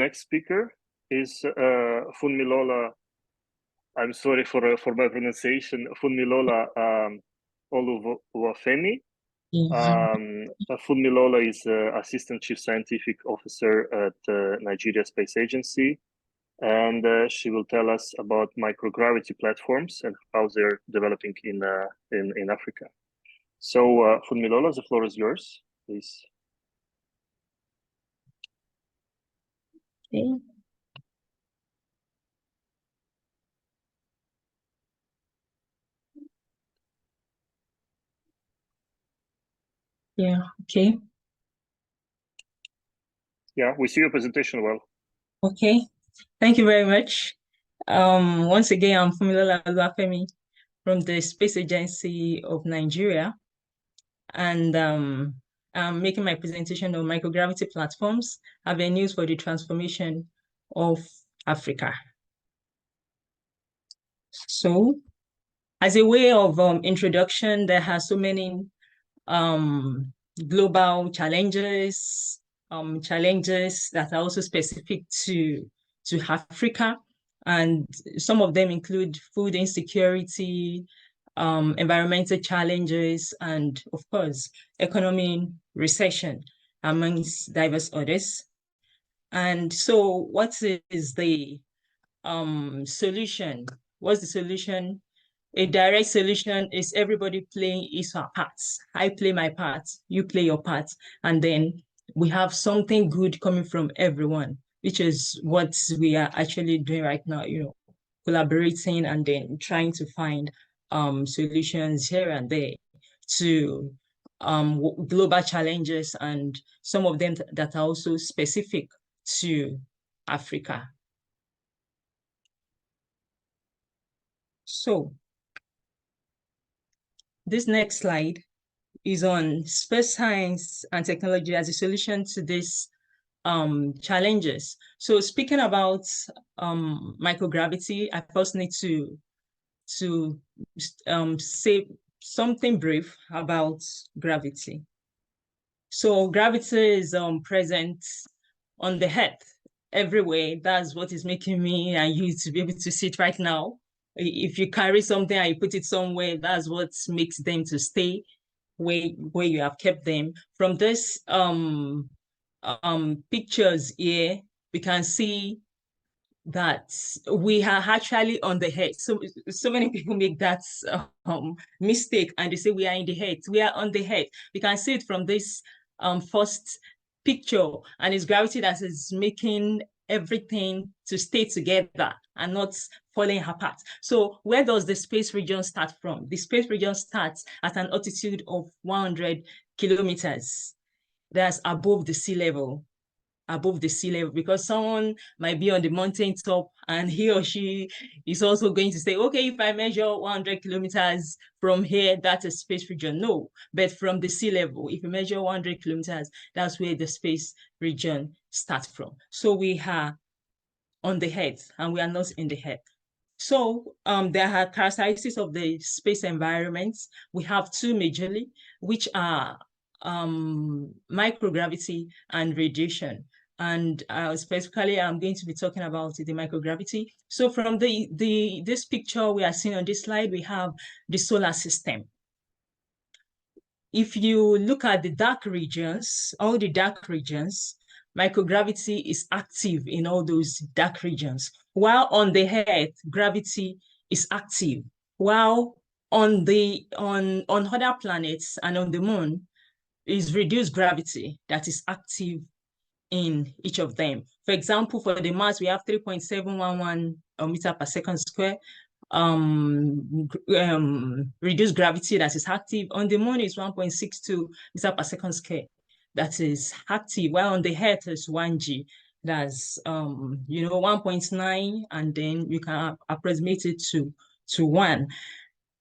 Next speaker is Funmilola. I'm sorry for my pronunciation. Funmilola Oluwafemi. Funmilola is Assistant Chief Scientific Officer at Nigeria Space Agency, and she will tell us about microgravity platforms and how they're developing in Africa. So, Funmilola, the floor is yours, please. Okay. Yeah, okay. Yeah, we see your presentation well. Okay, thank you very much. Once again, I'm Funmilola Oluwafemi from the Space Agency of Nigeria, and I'm making my presentation on microgravity platforms, avenues for the transformation of Africa. So, as a way of introduction, there are so many global challenges that are also specific to Africa, and some of them include food insecurity, environmental challenges, and of course, economic recession, amongst diverse others. And so, what is the solution? What's the solution? A direct solution is everybody playing his parts. I play my part, you play your part, and then we have something good coming from everyone, which is what we are actually doing right now, collaborating and then trying to find solutions here and there to global challenges, and some of them that are also specific to Africa. So, this next slide is on space science and technology as a solution to these challenges. So speaking about microgravity, I first need to say something brief about gravity. So gravity is present on the Earth everywhere. That's what is making me and you to be able to see it right now. If you carry something and you put it somewhere, that's what makes them to stay where you have kept them. From this pictures here, we can see that we are actually on the Earth. So many people make that mistake and they say we are in the Earth. We are on the Earth. We can see it from this first picture, and it's gravity that is making everything to stay together and not falling apart. So where does the space region start from? The space region starts at an altitude of 100 kilometers. That's above the sea level. Because someone might be on the mountain top and he or she is also going to say, okay, if I measure 100 kilometers from here, that's a space region. No, but from the sea level, if you measure 100 kilometers, that's where the space region starts from. So we are on the Earth and we are not in the Earth. So there are characteristics of the space environments. We have two majorly, which are microgravity and radiation. And specifically, I'm going to be talking about the microgravity. So from this picture we are seeing on this slide, we have the solar system. If you look at the dark regions, all the dark regions, microgravity is active in all those dark regions. While on the Earth, gravity is active. While on other planets and on the moon, is reduced gravity that is active in each of them. For example, for the Mars, we have 3.711 meter per second square. Reduced gravity that is active. On the moon is 1.62 meter per second square that is active, while on the Earth is 1G. That's 1.9, and then you can approximate it to 1.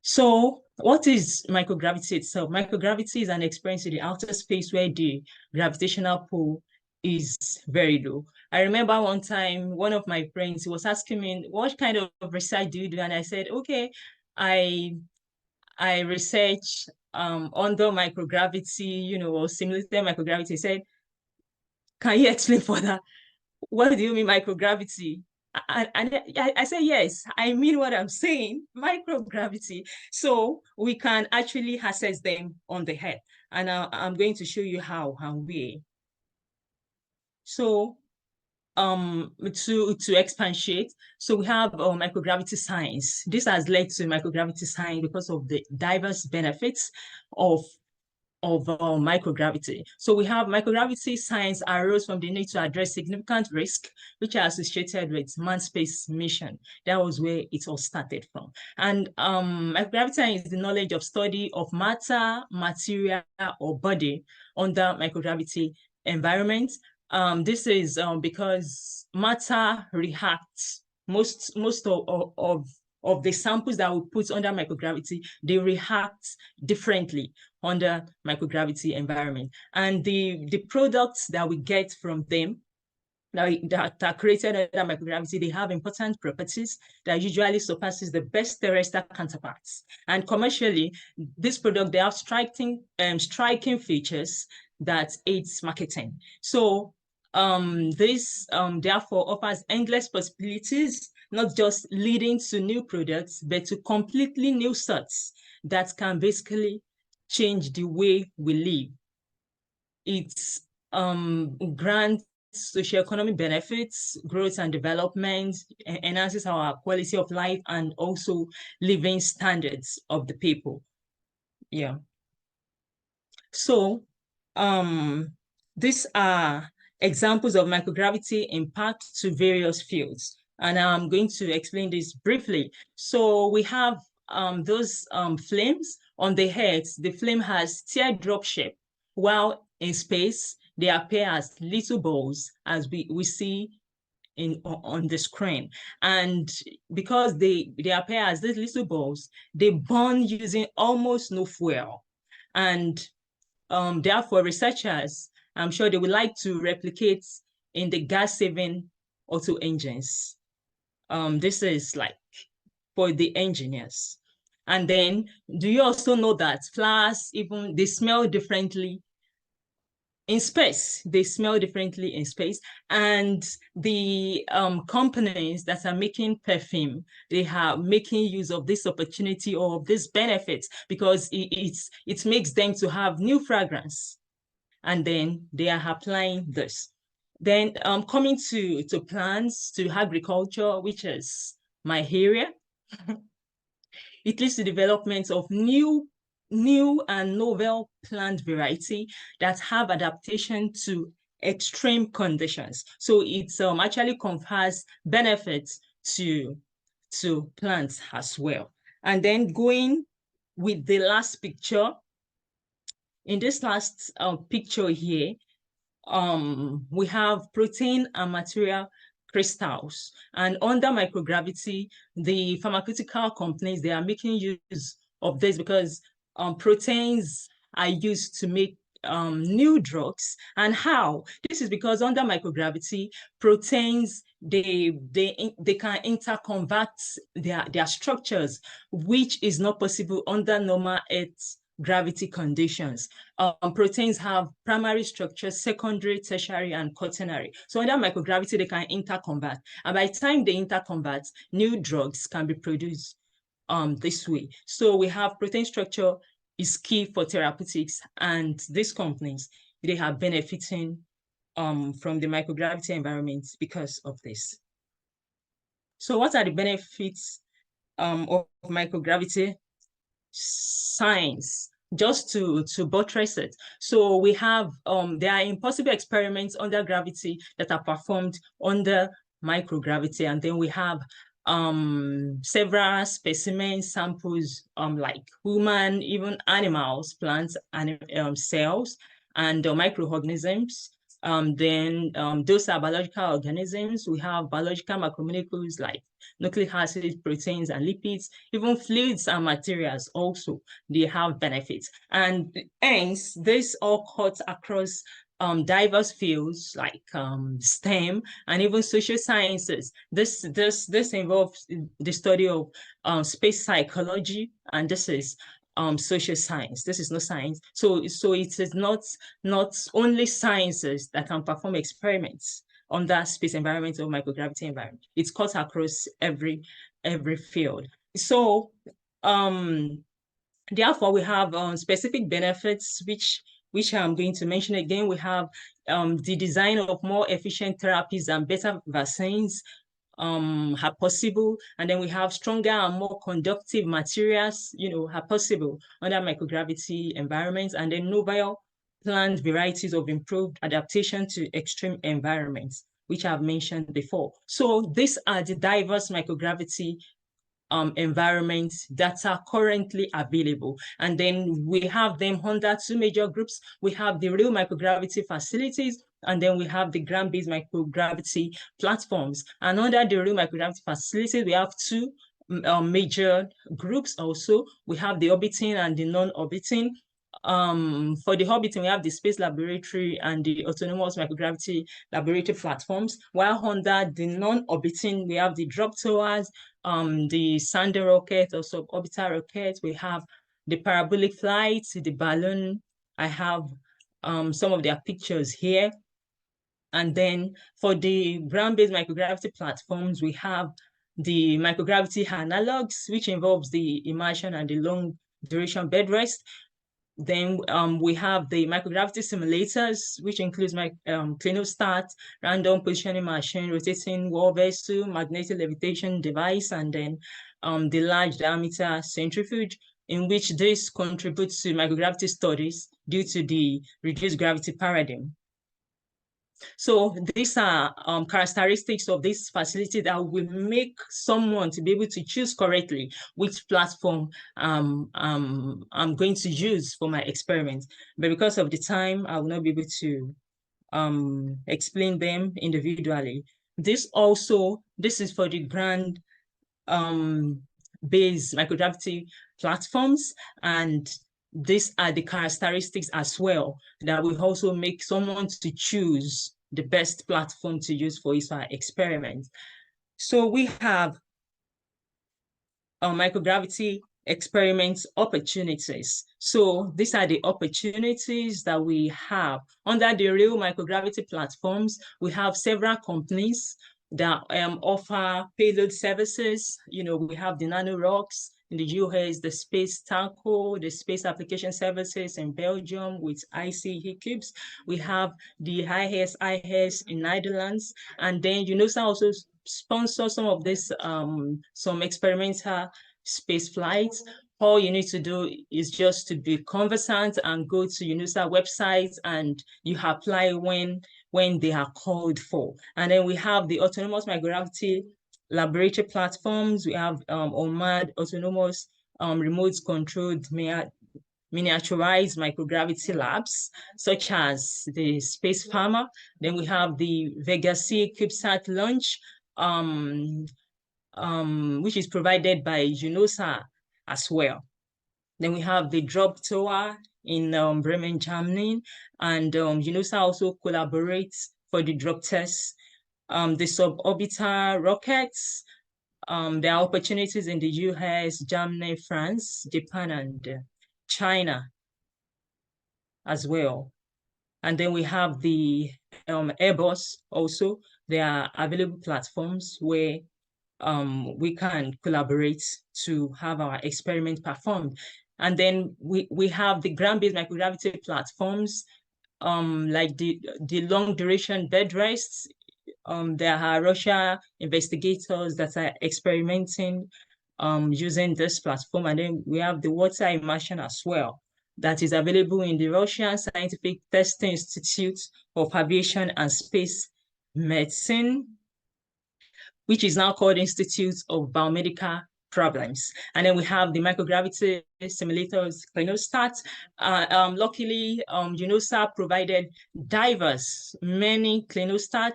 So what is microgravity itself? Microgravity is an experience in the outer space where the gravitational pull is very low. I remember one time, one of my friends was asking me, what kind of research do you do? And I said, okay, I research under microgravity, or simulated microgravity. He said, can you explain further? what do you mean microgravity? And I say, yes, I mean what I'm saying, microgravity. So we can actually access them on the head. And I'm going to show you how and where. So to expatiate, so we have microgravity science. This has led to microgravity science because of the diverse benefits of microgravity. So we have microgravity science arose from the need to address significant risk, which are associated with manned space mission. That was where it all started from. And microgravity is the knowledge of study of matter, material, or body under microgravity environment. This is because matter reacts. Most of the samples that we put under microgravity, they react differently under microgravity environment. And the products that we get from them that are created under microgravity, they have important properties that usually surpasses the best terrestrial counterparts. And commercially, this product, they have striking features that aids marketing. So this therefore offers endless possibilities, not just leading to new products, but to completely new sorts that can basically change the way we live. It's grants socioeconomic benefits, growth and development, enhances our quality of life, and also living standards of the people. Yeah. So these are examples of microgravity impact to various fields. And I'm going to explain this briefly. So we have those flames on the head. The flame has teardrop shape, while in space, they appear as little balls, as we see on the screen. And because they appear as these little balls, they burn using almost no fuel. And therefore, researchers, I'm sure they would like to replicate in the gas-saving auto engines. This is like for the engineers. And then, do you also know that flowers, even they smell differently in space? They smell differently in space. And the companies that are making perfume, they are making use of this opportunity or of this benefits because it makes them to have new fragrance. And then they are applying this. Then coming to plants, to agriculture, which is my area, it leads to development of new and novel plant variety that have adaptation to extreme conditions. So it actually confers benefits to plants as well. And then going with the last picture, in this last picture here, we have protein and material crystals. And under microgravity, the pharmaceutical companies, they are making use of this because proteins are used to make new drugs. And how? This is because under microgravity, proteins, they can interconvert their structures, which is not possible under normal Earth gravity conditions. Proteins have primary structures, secondary, tertiary, and quaternary. So under microgravity, they can interconvert. And by the time they interconvert, new drugs can be produced this way. So we have protein structure is key for therapeutics, and these companies, they are benefiting from the microgravity environment because of this. So what are the benefits of microgravity science? Just to buttress it, so we have there are impossible experiments under gravity that are performed under microgravity, and then we have several specimen samples like human, even animals, plants, and cells, and microorganisms. Then those are biological organisms. We have biological macromolecules like nucleic acids, proteins, and lipids. Even fluids and materials also, they have benefits. And hence, this all cuts across diverse fields like STEM and even social sciences. This involves the study of space psychology, and this is social science. This is not science. So it is not only sciences that can perform experiments under space environment or microgravity environment. It cuts across every field. So therefore, we have specific benefits, which I'm going to mention again. We have the design of more efficient therapies and better vaccines are possible. And then we have stronger and more conductive materials, are possible under microgravity environments. And then novel plant varieties of improved adaptation to extreme environments, which I've mentioned before. So these are the diverse microgravity environments that are currently available. And then we have them under two major groups. We have the real microgravity facilities, and then we have the ground-based microgravity platforms. And under the real microgravity facilities, we have two major groups also. We have the orbiting and the non-orbiting. For the orbiting, we have the space laboratory and the autonomous microgravity laboratory platforms, while under the non-orbiting, we have the drop towers, the Sunday rocket or suborbital rocket. We have the parabolic flights, the balloon. I have some of their pictures here. And then for the ground-based microgravity platforms, we have the microgravity analogs, which involves the immersion and the long duration bed rest. Then we have the microgravity simulators, which includes my clinostat, random positioning machine, rotating wall vessel, magnetic levitation device, and then the large diameter centrifuge, in which this contributes to microgravity studies due to the reduced gravity paradigm. So these are characteristics of this facility that will make someone to be able to choose correctly which platform I'm going to use for my experiment. But because of the time, I will not be able to explain them individually. This is for the ground based microgravity platforms, and these are the characteristics as well that will also make someone to choose the best platform to use for his experiment. So we have microgravity experiments opportunities. So these are the opportunities that we have. Under the real microgravity platforms, we have several companies that offer payload services. We have the NanoRocks in the US, the Space Tanko, the Space Application Services in Belgium with ICE cubes. We have the IS in Netherlands. And then UNOSA also sponsors some of this, some experimental space flights. All you need to do is just to be conversant and go to UNOSA website, and you apply when they are called for. And then we have the autonomous microgravity laboratory platforms. We have unmanned autonomous remote controlled miniaturized microgravity labs, such as the Space Farmer. Then we have the Vega C CubeSat launch, which is provided by UNOSA as well. Then we have the Drop Tower in Bremen, Germany, and UNOSA also collaborates for the drop tests. The suborbital rockets, there are opportunities in the US, Germany, France, Japan, and China as well. And then we have the Airbus also. There are available platforms where we can collaborate to have our experiment performed. And then we have the ground-based microgravity platforms, like the long duration bed rests. There are Russian investigators that are experimenting using this platform. And then we have the water immersion as well, that is available in the Russian Scientific Testing Institute of Aviation and Space Medicine, which is now called Institute of Biomedical Problems. And then we have the microgravity simulators, clinostat. Luckily, UNOSA provided many clinostat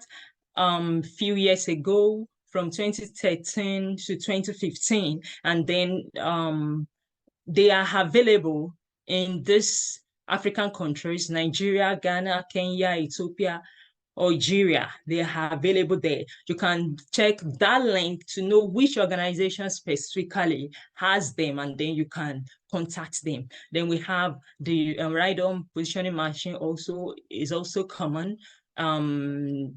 few years ago, from 2013 to 2015. And then they are available in these African countries: Nigeria, Ghana, Kenya, Ethiopia, Algeria. They are available there. You can check that link to know which organization specifically has them, and then you can contact them. Then we have the ride-on positioning machine is also common. and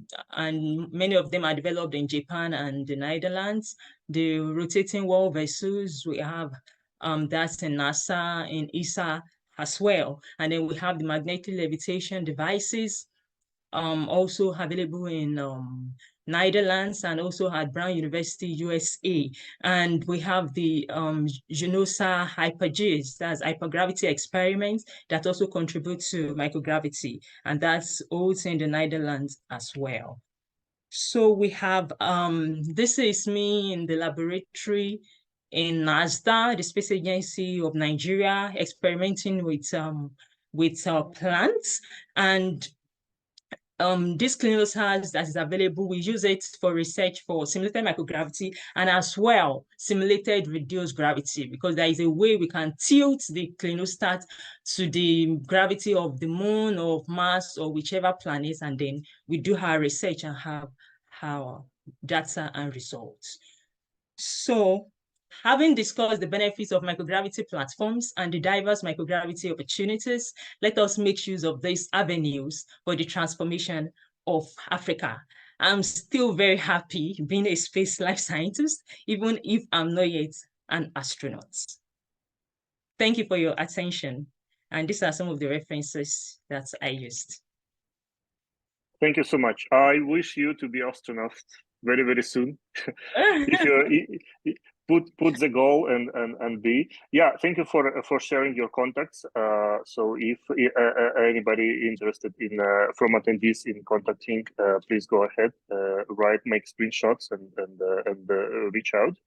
many of them are developed in Japan and the Netherlands. The rotating wall vessels, we have that's in NASA, in ESA as well. And then we have the magnetic levitation devices, also available in Netherlands and also at Brown University, USA. And we have the GNOSA hyperGES, that's hypergravity experiments that also contribute to microgravity. And that's also in the Netherlands as well. So we have, this is me in the laboratory in NASRDA, the Space Agency of Nigeria, experimenting with plants. And this clinostat that is available, we use it for research for simulated microgravity and as well simulated reduced gravity, because there is a way we can tilt the clinostat to the gravity of the moon or of Mars or whichever planet, and then we do our research and have our data and results. So, having discussed the benefits of microgravity platforms and the diverse microgravity opportunities, let us make use of these avenues for the transformation of Africa. I'm still very happy being a space life scientist, even if I'm not yet an astronaut. Thank you for your attention. And these are some of the references that I used. Thank you so much. I wish you to be astronaut very, very soon. If you put the goal and be. Yeah, thank you for sharing your contacts. So if anybody interested in from attendees in contacting, please go ahead, make screenshots and reach out.